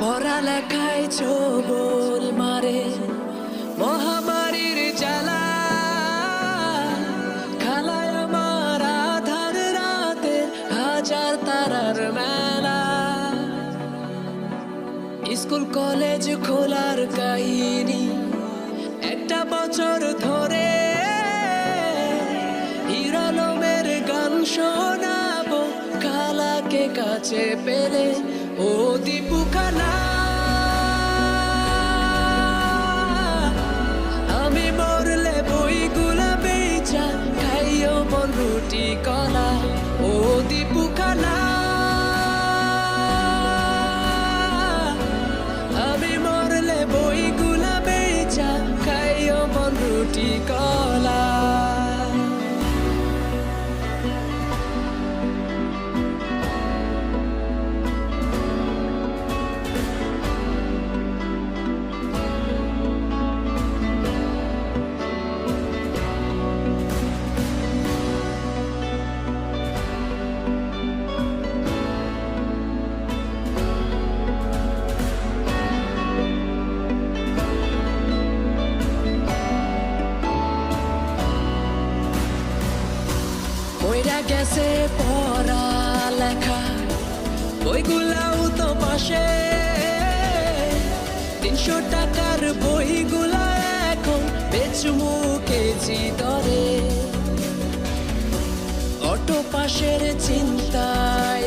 পড়ালেখায় ছোবল মারে মহামারীর জ্বালা, খালায় আমার আধার রাতে হাজার তারার মেলা। স্কুল কলেজ খোলার কাহিনী একটা বছর ধরে হিরালমের গান শোনাবো খালাকে কাছে পেলে। ও দীপু খালা, আমি মরলে বইগুলা বেচা খাইও মন রুটি কলা। ও দীপু খালা, আমি মরলে বইগুলা বেচা খাইও মন রুটি কলা। বইরা গেছে পড়ালেখা, বইগুলাও তো পাশে। 300 টাকার বইগুলা এখন বেচমু কেজি দরে। অটো পাশের চিন্তায়